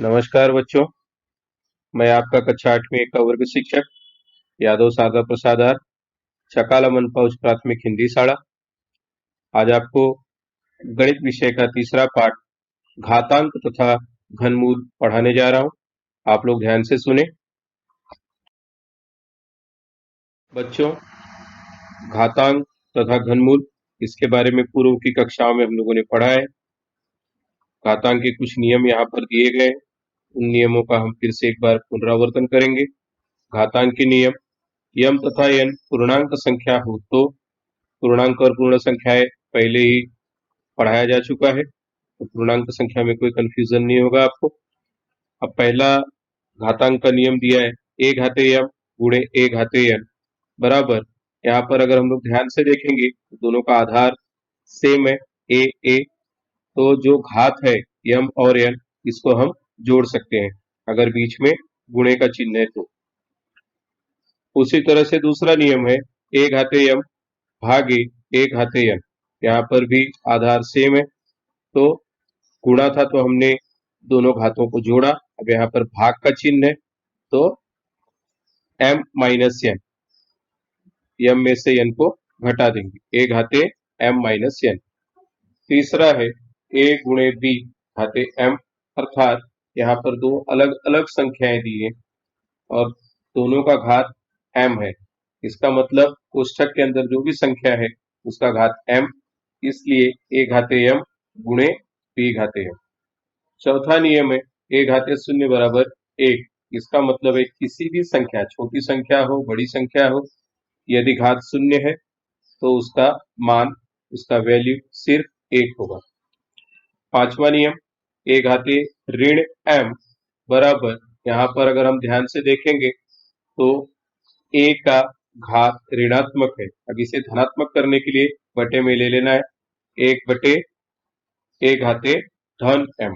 नमस्कार बच्चों, मैं आपका कक्षा 8वीं का वर्ग शिक्षक यादव सागर प्रसाद आर, छकाला मनपा उच्च प्राथमिक हिंदी शाला। आज आपको गणित विषय का तीसरा पाठ घातांक तथा घनमूल पढ़ाने जा रहा हूं। आप लोग ध्यान से सुने। बच्चों, घातांक तथा घनमूल इसके बारे में पूर्व की कक्षाओं में हम लोगों ने पढ़ा है। घातांक के कुछ नियम यहाँ पर दिए गए, उन नियमों का हम फिर से एक बार पुनरावर्तन करेंगे। घातांक के नियम: यम तथा एन पूर्णांक संख्या हो तो पूर्णांक और पूर्ण संख्याएं पहले ही पढ़ाया जा चुका है, तो पूर्णांक संख्या में कोई कंफ्यूजन नहीं होगा आपको। अब पहला घातांक का नियम दिया है ए घाते यम गुणे ए घाते एन बराबर, यहाँ पर अगर हम लोग ध्यान से देखेंगे तो दोनों का आधार सेम है ए, तो जो घात है यम और एन इसको हम जोड़ सकते हैं अगर बीच में गुणे का चिन्ह है तो। उसी तरह से दूसरा नियम है ए घाते यम भागे ए घाते एन, यहाँ पर भी आधार सेम है, तो गुणा था तो हमने दोनों घातों को जोड़ा। अब यहाँ पर भाग का चिन्ह है तो m माइनस एन, यम में से n को घटा देंगे, a घाते m माइनस एन। तीसरा है a गुणे b घाते m, अर्थात यहाँ पर दो अलग अलग संख्याएं दी है और दोनों का घात m है। इसका मतलब कोष्ठक के अंदर जो भी संख्या है उसका घात m, इसलिए a घाते m गुणे b घाते m। चौथा नियम है ए घाते शून्य बराबर 1। इसका मतलब है किसी भी संख्या, छोटी संख्या हो बड़ी संख्या हो, यदि घात शून्य है तो उसका मान, उसका वैल्यू सिर्फ 1 होगा। पांचवा नियम ए घाते ऋण m बराबर, यहाँ पर अगर हम ध्यान से देखेंगे तो a का घात ऋणात्मक है। अब इसे धनात्मक करने के लिए बटे में ले लेना है, 1 बटे ए घाते धन m।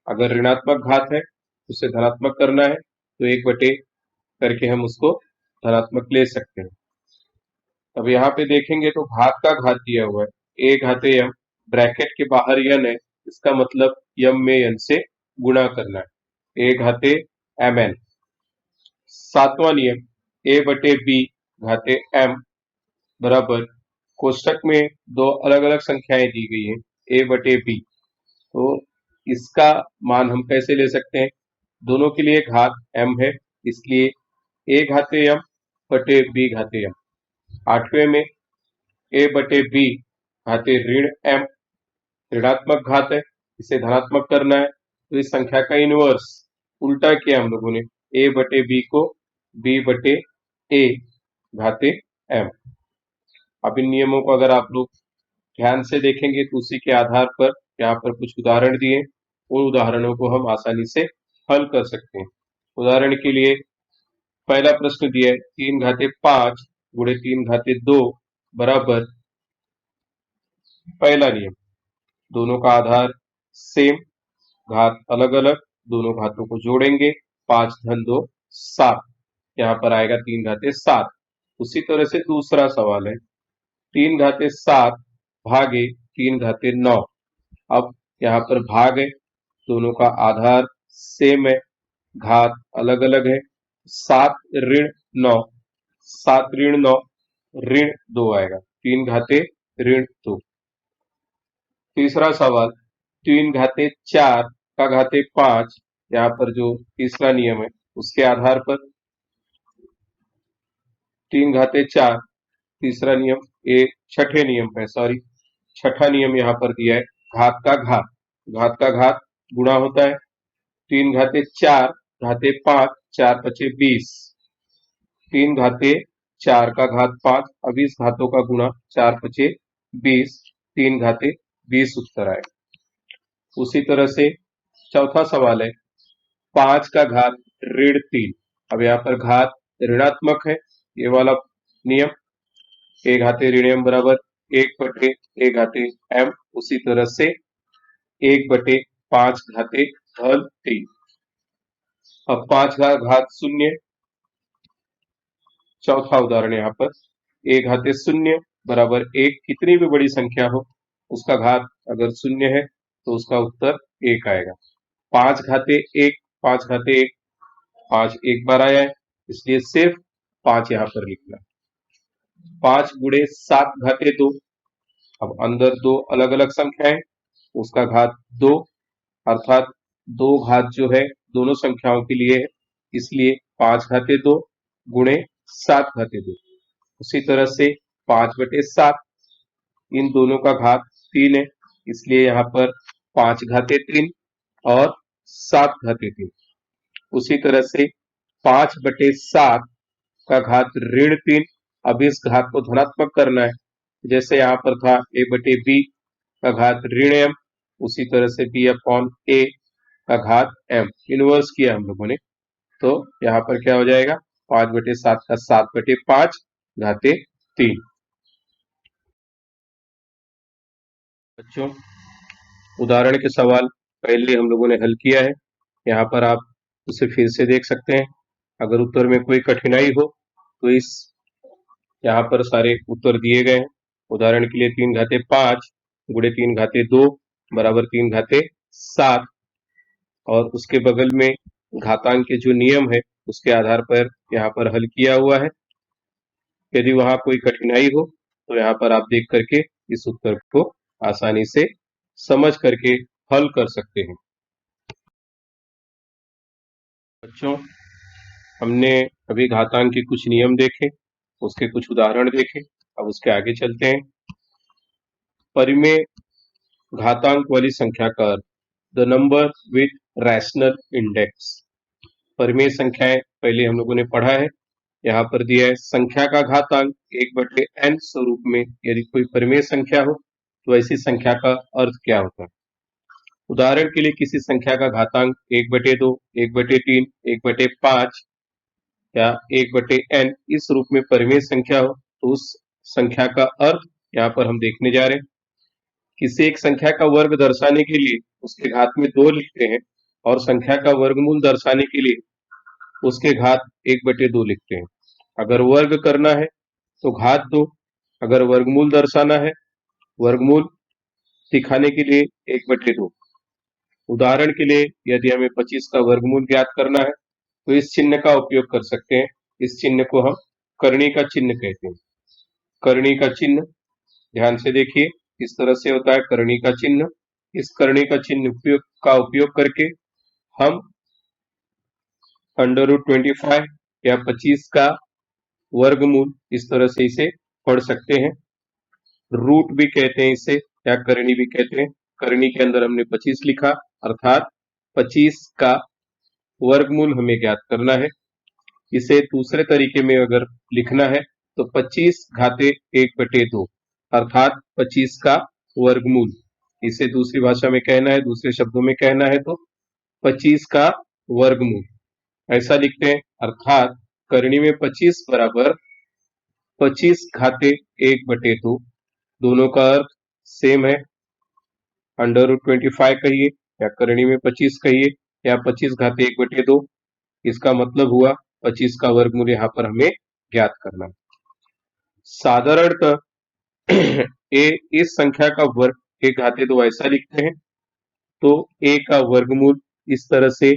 अगर ऋणात्मक घात है उसे धनात्मक करना है तो 1 बटे करके हम उसको धनात्मक ले सकते हैं। अब यहाँ पे देखेंगे तो घात का घात दिया हुआ है ए घाते यम, ब्रैकेट के बाहर यन है, इसका मतलब यम में यन से गुणा करना है, ए घाते एम एन। सातवां नियम ए बटे बी घाते एम बराबर, कोष्टक में दो अलग अलग संख्याएं दी गई हैं ए बटे बी, तो इसका मान हम कैसे ले सकते हैं? दोनों के लिए घात m है, इसलिए a घाते m बटे b घाते m। आठवें में a बटे b घाते ऋण m, ऋणात्मक घात है, इसे धनात्मक करना है तो इस संख्या का इनवर्स उल्टा किया हम लोगों ने, a बटे b को b बटे a घाते m। अब इन नियमों को अगर आप लोग ध्यान से देखेंगे तो उसी के आधार पर यहाँ पर कुछ उदाहरण दिए, उन उदाहरणों को हम आसानी से हल कर सकते हैं। उदाहरण के लिए पहला प्रश्न दिया है 3 घाते 5 गुणे 3 घाते 2 बराबर, पहला नियम दोनों का आधार सेम, घात अलग अलग, दोनों घातों को जोड़ेंगे, 5 धन 2 7, यहाँ पर आएगा 3 घाते 7। उसी तरह से दूसरा सवाल है 3 घाते 7 भागे 3 घाते 9। अब यहाँ पर भाग है, दोनों का आधार सेम है, घात अलग अलग है, 7 ऋण 9, 7 ऋण 9 ऋण 2 आएगा, 3 घाते ऋण 2। तीसरा सवाल 3 घाते 4 का घाते 5, यहाँ पर जो तीसरा नियम है उसके आधार पर 3 घाते 4, तीसरा नियम, ये छठे नियम पे सॉरी, छठा नियम यहाँ पर दिया है घात का घात, घात का घात गुणा होता है, 3 घाते 4 घाते 5, 4 पचे 20, 3 घाते 4 का घात 5, अब इस घातों का गुणा, 4 पचे 20, 3 घाते 20 उत्तर आए। उसी तरह से चौथा सवाल है 5 का घात ऋण 3, अब यहाँ पर घात ऋणात्मक है, ये वाला नियम, ए घाते ऋण एम बराबर 1 बटे ए घाते एम, उसी तरह से 1 बटे 5 घाते धन 3। अब 5 का घात शून्य, चौथा उदाहरण यहाँ पर ए घाते शून्य बराबर 1, कितनी भी बड़ी संख्या हो उसका घात अगर शून्य है तो उसका उत्तर 1 आएगा। 5 घाते 1, 5 घाते 1, 5 एक बार आया है, इसलिए सिर्फ 5 यहाँ पर लिखना। 5 गुणे 7 घाते 2, अब अंदर दो अलग अलग संख्याएं, उसका घात 2, अर्थात 2 घात जो है दोनों संख्याओं के लिए है, इसलिए 5 घाते 2 गुणे 7 घाते 2। उसी तरह से 5/7, इन दोनों का घात 3 है, इसलिए यहाँ पर 5 घाते 3 और 7 घाते 3। उसी तरह से 5/7 का घात ऋण 3, अब इस घात को धनात्मक करना है, जैसे यहाँ पर था a/b का घात ऋण m, उसी तरह से b/a का घात m, इनवर्स किया हम लोगों ने, तो यहाँ पर क्या हो जाएगा 5/7 का 7/5 घाते 3। बच्चों, उदाहरण के सवाल पहले हम लोगों ने हल किया है, यहाँ पर आप उसे फिर से देख सकते हैं। अगर उत्तर में कोई कठिनाई हो तो इस यहाँ पर सारे उत्तर दिए गए हैं। उदाहरण के लिए 3 घाते 5 गुणे 3 घाते 2 बराबर 3 घाते 7, और उसके बगल में घातांक के जो नियम है उसके आधार पर यहाँ पर हल किया हुआ है। यदि वहां कोई कठिनाई हो तो यहाँ पर आप देख करके इस उत्तर को आसानी से समझ करके हल कर सकते हैं। बच्चों, हमने अभी घातांक के कुछ नियम देखे, उसके कुछ उदाहरण देखे, अब उसके आगे चलते हैं। परिमेय घातांक वाली संख्या का अर्थ, the number with rational index. परिमेय संख्याएं पहले हम लोगों ने पढ़ा है, यहाँ पर दिया है संख्या का घातांक 1/n स्वरूप में यदि कोई परिमेय संख्या हो तो ऐसी संख्या का अर्थ क्या होता है। उदाहरण के लिए किसी संख्या का घातांक 1/2, 1/3, 1/5 या 1/n इस रूप में परिमेय संख्या हो तो उस संख्या का अर्थ यहाँ पर हम देखने जा रहे हैं। किसी एक संख्या का वर्ग दर्शाने के लिए उसके घात में 2 लिखते हैं और संख्या का वर्गमूल दर्शाने के लिए उसके घात 1/2 लिखते हैं। अगर वर्ग करना है तो घात 2, अगर वर्गमूल दर्शाना है वर्गमूल दिखाने के लिए 1/2। उदाहरण के लिए यदि हमें 25 का वर्गमूल ज्ञात करना है तो इस चिन्ह का उपयोग कर सकते हैं। इस चिन्ह को हम करनी का चिन्ह कहते हैं। करनी का चिन्ह ध्यान से देखिए, इस तरह से होता है करनी का चिन्ह। इस करनी का चिन्ह का उपयोग करके हम √25 या 25 का वर्गमूल इस तरह से इसे पढ़ सकते हैं। रूट भी कहते हैं इसे या करनी भी कहते हैं। करनी के अंदर हमने 25 लिखा, अर्थात 25 का वर्गमूल हमें ज्ञात करना है। इसे दूसरे तरीके में अगर लिखना है तो 25 घाते 1/2 अर्थात 25 का वर्गमूल। इसे दूसरी भाषा में कहना है, दूसरे शब्दों में कहना है तो 25 का वर्गमूल ऐसा लिखते हैं, अर्थात करनी में 25 बराबर 25 घाते 1/2, दोनों का अर्थ सेम है। √25 कहिए या करनी में 25 कहिए या 25 घाते 1/2, इसका मतलब हुआ 25 का वर्गमूल यहाँ पर हमें ज्ञात करना है। साधारणतः ए इस संख्या का वर्ग 1 घाते 2 ऐसा लिखते हैं, तो ए का वर्गमूल इस तरह से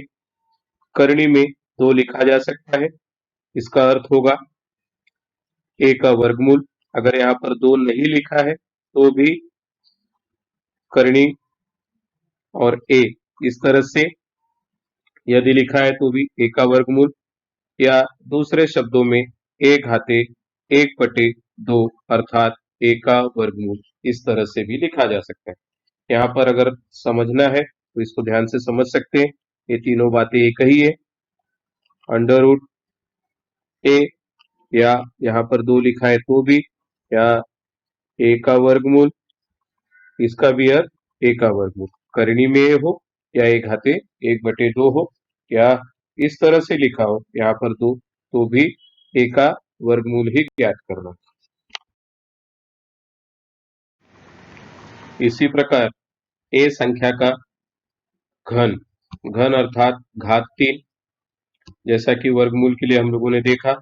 करनी में 2 लिखा जा सकता है। इसका अर्थ होगा ए का वर्गमूल, अगर यहाँ पर 2 नहीं लिखा है तो भी करनी और ए इस तरह से यदि लिखा है तो भी ए का वर्गमूल, या दूसरे शब्दों में ए घाते 1/2 अर्थात ए का वर्गमूल इस तरह से भी लिखा जा सकता है। यहाँ पर अगर समझना है तो इसको ध्यान से समझ सकते हैं। ये तीनों बातें एक ही है। √a या यहाँ पर 2 लिखा है तो भी, या ए का वर्गमूल, इसका भी अर्थ ए का वर्गमूल, करनी में ए हो या ए घाते 1/2 हो या इस तरह से लिखा हो यहाँ पर 2, तो भी ए का वर्गमूल ही ज्ञात करना। इसी प्रकार ए संख्या का घन अर्थात घात 3, जैसा कि वर्गमूल के लिए हम लोगों ने देखा,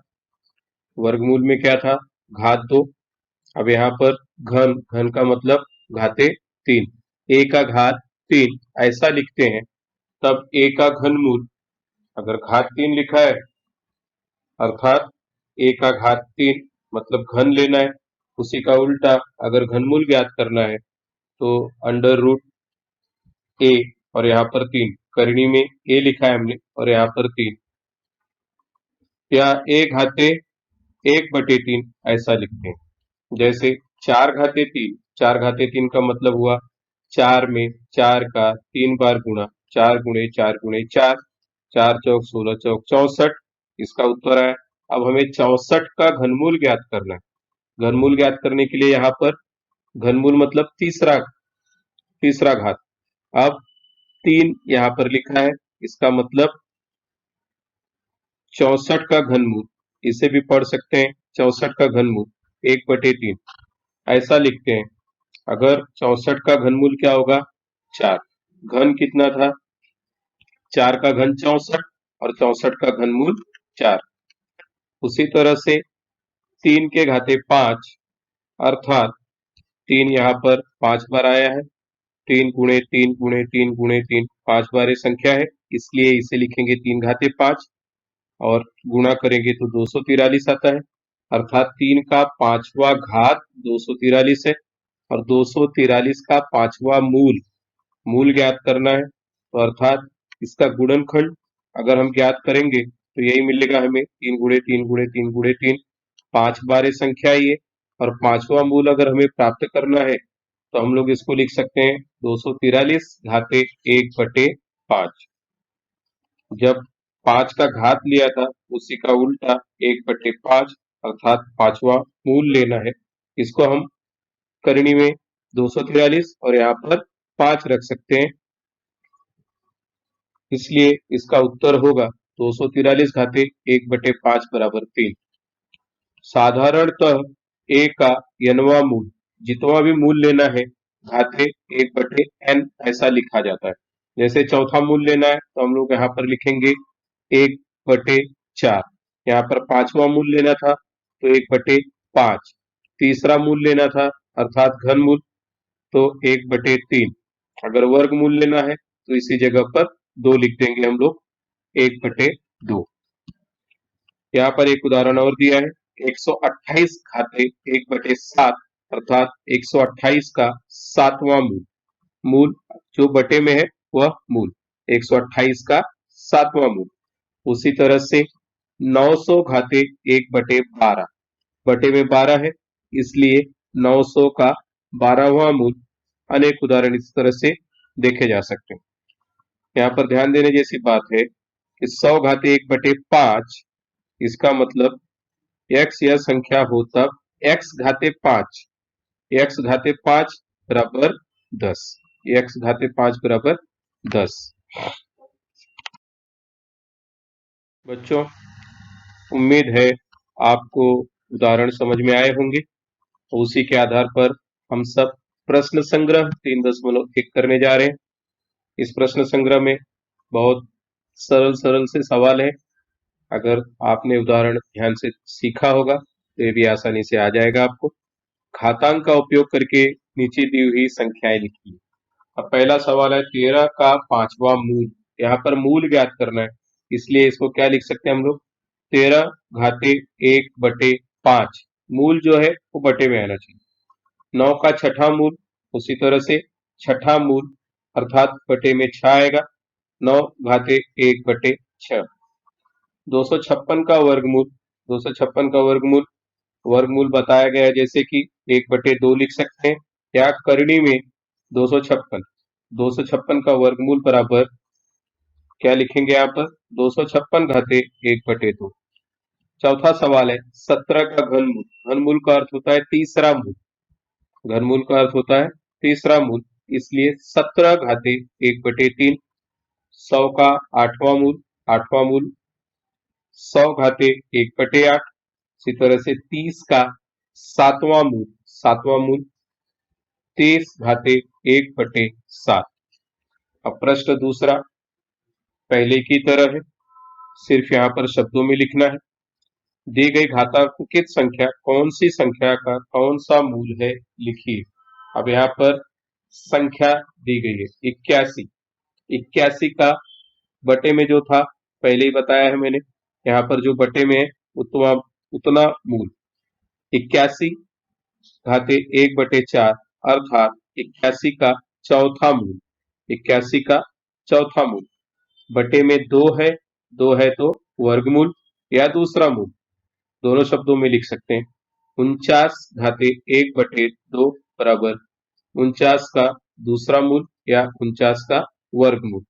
वर्गमूल में क्या था घात 2। अब यहाँ पर घन का मतलब घाते 3, ए का घात 3 ऐसा लिखते हैं तब a का घनमूल, अगर घात 3 लिखा है अर्थात a का घात 3 मतलब घन लेना है। उसी का उल्टा अगर घनमूल ज्ञात करना है तो अंडर रूट a और यहाँ पर 3, करनी में a लिखा है हमने और यहाँ पर 3, या a घाते 1/3 ऐसा लिखते हैं। जैसे 4 घाते 3, 4 घाते 3 का मतलब हुआ 4 में 4 का 3 बार गुणा, 4 गुणे 4 गुणे 4, 4 चौक 16 चौक 64, इसका उत्तर है। अब हमें 64 का घनमूल ज्ञात करना है। घनमूल ज्ञात करने के लिए यहाँ पर घनमूल मतलब तीसरा तीसरा घात। अब 3 यहाँ पर लिखा है, इसका मतलब 64 का घनमूल, इसे भी पढ़ सकते हैं 64 का घनमूल 1/3 ऐसा लिखते हैं। अगर 64 का घनमूल क्या होगा 4, घन कितना था 4 का घन 64 और 64 का घनमूल 4। उसी तरह से 3 के घाते 5 अर्थात 3 यहाँ पर 5 बार आया है, 3 गुणे 3 गुणे 3 गुणे 3 5 बार संख्या है, इसलिए इसे लिखेंगे 3 घाते 5 और गुणा करेंगे तो 243 आता है, अर्थात 3 का 5वां घात 243 है और 243 का 5वां मूल ज्ञात करना है। तो अर्थात इसका गुणनखंड अगर हम ज्ञात करेंगे तो यही मिलेगा हमें 3 गुणे 3 गुणे 3 गुणे 3, 5 बार संख्या ये, और 5वां मूल अगर हमें प्राप्त करना है तो हम लोग इसको लिख सकते हैं 243 घाते 1/5। जब 5 का घात लिया था उसी का उल्टा 1/5 अर्थात 5वां मूल लेना है। इसको हम करनी में 243 और यहाँ पर 5 रख सकते हैं, इसलिए इसका उत्तर होगा 243 घाते 1/5 बराबर 3। साधारणतः a का nवां मूल, जितना भी मूल लेना है घाते 1/n ऐसा लिखा जाता है। जैसे चौथा मूल लेना है तो हम लोग यहाँ पर लिखेंगे 1/4, यहाँ पर 5वां मूल लेना था तो 1/5, तीसरा मूल लेना था अर्थात घन मूल तो 1/3, अगर वर्ग मूल लेना है तो इसी जगह पर 2 लिख देंगे हम लोग 1/2। यहाँ पर एक उदाहरण और दिया है 128 घाते 1/7 अर्थात 128 का 7वां मूल जो बटे में है वह मूल 128 का 7वां मूल। उसी तरह से 900 घाते 1/12, बटे में 12 है इसलिए 900 का 12वां मूल। अनेक उदाहरण इस तरह से देखे जा सकते हैं। यहाँ पर ध्यान देने जैसी बात है कि 100 घाते 1/5, इसका मतलब x यह संख्या हो तब x घाते 5, x घाते 5 बराबर 10, x घाते 5 बराबर 10। बच्चों, उम्मीद है आपको उदाहरण समझ में आए होंगे। उसी के आधार पर हम सब प्रश्न संग्रह 3.1 करने जा रहे हैं। इस प्रश्न संग्रह में बहुत सरल सरल से सवाल है। अगर आपने उदाहरण ध्यान से सीखा होगा तो ये भी आसानी से आ जाएगा आपको। घातांक का उपयोग करके नीचे दी हुई संख्याएं लिखिए। अब पहला सवाल है 13 का 5वां मूल। यहाँ पर मूल ज्ञात करना है, इसलिए इसको क्या लिख सकते हैं हम लोग 13 घाते 1/5, मूल जो है वो बटे में आना चाहिए। 9 का छठा मूल, उसी तरह से छठा मूल अर्थात बटे में 6 आएगा, 9 घाते 1/6। 256 का वर्गमूल, 256 का वर्गमूल बताया गया है जैसे कि 1/2 लिख सकते हैं, या करनी में 256, 256 का वर्गमूल बराबर क्या लिखेंगे यहाँ पर 256 घाते 1/2। चौथा सवाल है 17 का घनमूल। घनमूल का अर्थ होता है तीसरा मूल, घनमूल का अर्थ होता है तीसरा मूल, इसलिए 17 घाते 1/3। 100 का 8वां मूल 100 घाते 1/8। इसी तरह से 30 का 7वां मूल 30 घाते 1/7। अब प्रश्न दूसरा पहले की तरह है, सिर्फ यहाँ पर शब्दों में लिखना है। दी गई घातांकित संख्या कौन सी संख्या का कौन सा मूल है लिखिए। अब यहाँ पर संख्या दी गई है 81, 81 का बटे में जो था पहले ही बताया है मैंने, यहाँ पर जो बटे में है उतना उतना मूल 81 घाते 1/4 अर्थात 81 का चौथा मूल, 81 का चौथा मूल बटे में 2 है तो वर्गमूल या दूसरा मूल दोनों शब्दों में लिख सकते हैं। 49 घाते 1/2 बराबर 49 का दूसरा मूल या 49 का वर्गमूल।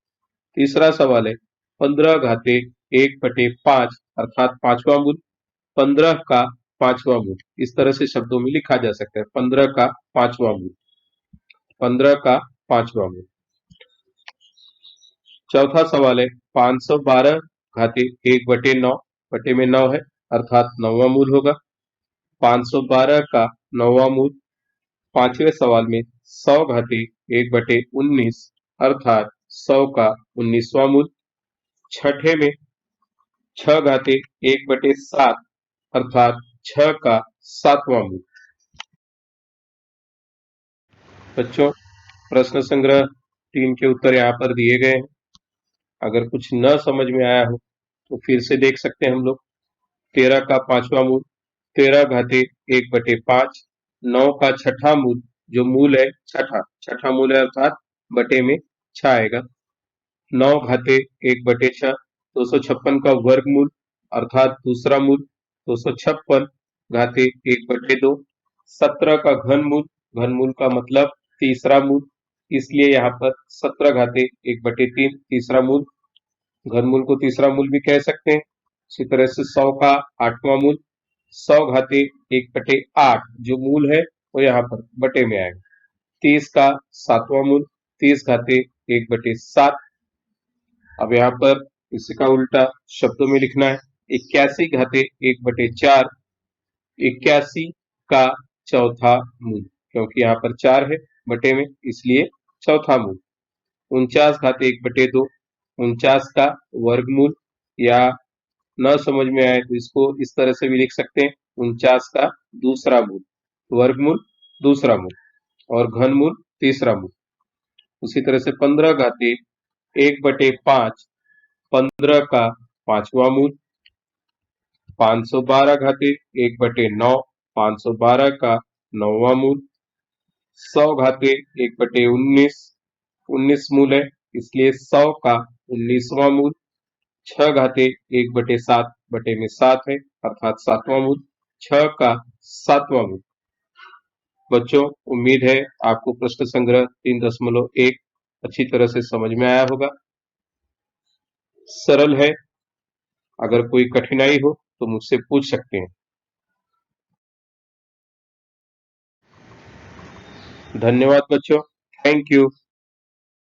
तीसरा सवाल है 15 घाते 1/5 अर्थात पांचवा मूल, 15 का पांचवा मूल इस तरह से शब्दों में लिखा जा सकता है। 15 का पांचवा मूल, 15 का पांचवा मूल। चौथा सवाल है 512 घाते 1/9 बटे में 9 है अर्थात नौवा मूल होगा। 512 का नौवा मूल। पांचवें सवाल में 100 घाते 1/19 अर्थात 100 का 19वां मूल। छठे में 6 घाते 1/7 अर्थात 6 का 7वां मूल। बच्चों, प्रश्न संग्रह 3 के उत्तर यहाँ पर दिए गए हैं। अगर कुछ न समझ में आया हो तो फिर से देख सकते हैं हम लोग। 13 का पांचवा मूल 13 घाते 1/5, 9 का छठा मूल जो मूल है छठा मूल है अर्थात बटे में 6 आएगा। 9 घाते 1/6 256 का वर्गमूल अर्थात दूसरा मूल 256 घाते 1/2। 17 का घनमूल का मतलब तीसरा मूल, इसलिए यहाँ पर 17 घाते 1/3 तीसरा मूल, घनमूल को तीसरा मूल भी कह सकते हैं। इसी तरह से 100 का 8वां मूल 100 घाते 1/8 जो मूल है वो यहाँ पर बटे में आएगा। 30 का 7वां मूल 30 घाते 1/7। अब यहाँ पर इसका उल्टा शब्दों में लिखना है 81 घाते 1/4, 81 का चौथा मूल, क्योंकि यहाँ पर 4 है बटे में इसलिए चौथा मूल। 49 घाते 1/2, 49 का वर्गमूल, या न समझ में आए तो इसको इस तरह से भी लिख सकते हैं 49 का दूसरा मूल, वर्गमूल दूसरा मूल और घनमूल तीसरा मूल। उसी तरह से 15 घाते 1/5, 15 का पांचवा मूल। 512 घाते 1/9, 512 का नौवा मूल। 100 घाते 1/19, 19 मूल है इसलिए 100 का 19वां मूल। 6 घाते 1/7 बटे में 7 है अर्थात 7वां मूल, 6 का 7वां मूल। बच्चों, उम्मीद है आपको प्रश्न संग्रह 3.1 अच्छी तरह से समझ में आया होगा। सरल है, अगर कोई कठिनाई हो तो मुझसे पूछ सकते हैं। धन्यवाद बच्चों, थैंक यू।